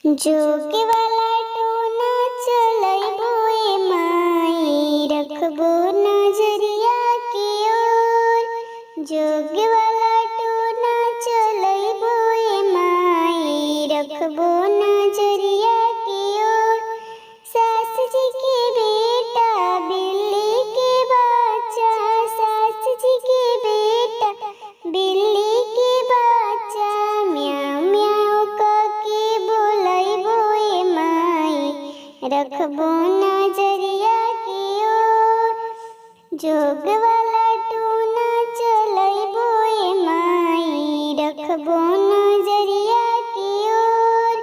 जोगे वाला टोना चलैबो ए माई, रखबो नजरिया की ओर। जोगे वाला टोना चलैबो ए माई, रखबो नजरिया की ओर। सास जी के बेटा बिल्ली के बच्चा, सास जी के बेटा बिल्ली के बच्चा, म्याऊ म्याऊ करके बोलैबो ए माई, रखबो नजरिया की ओर। जोग वाला टोना चलैबो ए माई, रखबो नजरिया की ओर।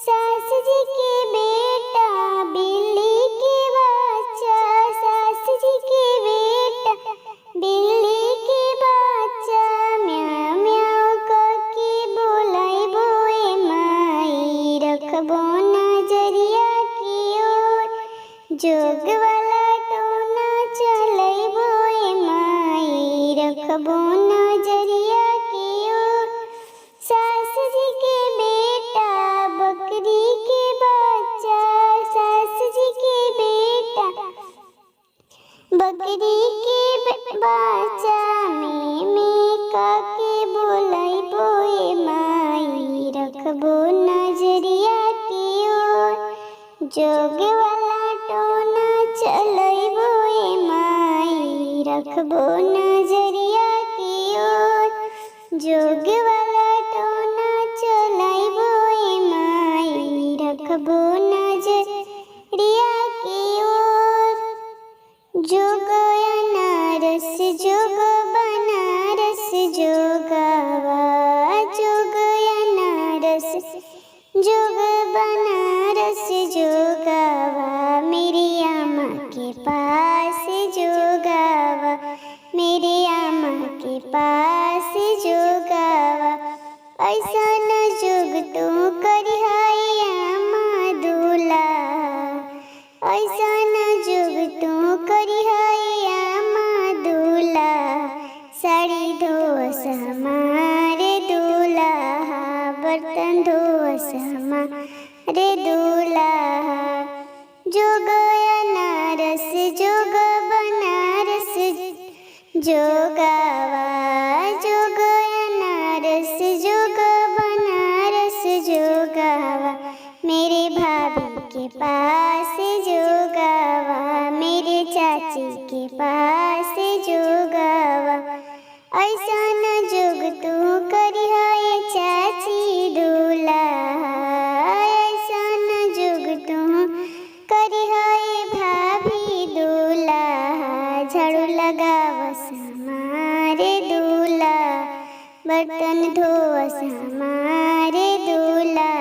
सास जी के बेटा बिल्ली के बच्चा, सास जी के बेटा बिल्ली के बच्चा, म्याऊ म्याऊ करके बोलैबो ए माई, रखबो नजरिया की ओर। जोग वाला टोना चलैबो ए माई, रखबो नजरिया की ओर। सास जी के बेटा बकरी के बच्चा, सास जी के बेटा बकरी के बच्चा, में करके बोलैबो ए माई, रखबो नजरिया की ओर। जोग वाला टोना चलैबो ए माई, रखबो नजरिया की ओर। जोग वाला टोना चलैबो ए माई, रखबो नजरिया की ओर। जोग अनारस जोग बनारस जोगवा, जोग अनारस जोग बनारस जोगवा, मेरी अम्मा के पास जोगवा, मेरी अम्मा के पास जोगवा। ऐसा न जोग तू करिहाई अम्मा दूल्हा, ऐसा न जोग तू करिहाई अम्मा दूल्हा। साड़ी धोवस हमारे दूल्हा, बर्तन धोवस हमारे दूल्हा। जोग अनारस जोग बनारस जोगवा, जोग अनारस जोग बनारस जोगवा, मेरे भाभी के पास जोगवा, मेरे चाची के पास जोगवा। ऐसा न जोग तू करिहाई चाची दूल्हा, ऐसा न जोग तू करिहाई भाभी दूल्हा। झाड़ू लगावस हमारे दूल्हा, बर्तन धोवस हमारे दूल्हा।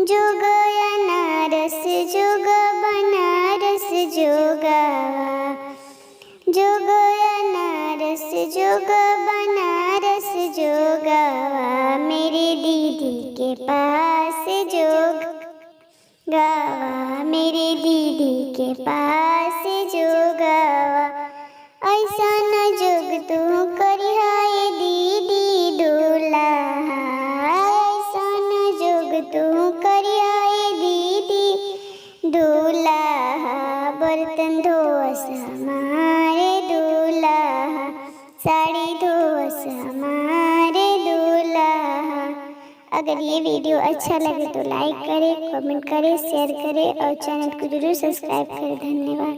जोग अनारस जोग बनारस जोगवा, जोग अनारस जोग बनारस जोगवा, मेरी दीदी के पास जोगवा, मेरी दीदी के पास जोगवा। ऐसा न जोग तू करिहाई दीदी दूल्हा, ऐसा न जोग तू करिहाई दीदी दूल्हा। बर्तन धोवस हमारे दूल्हा, साड़ी धोवस हमारे दूल्हा। अगर ये वीडियो अच्छा लगे तो लाइक करें, कमेंट करें, शेयर करें और चैनल को जरूर सब्सक्राइब करें। धन्यवाद।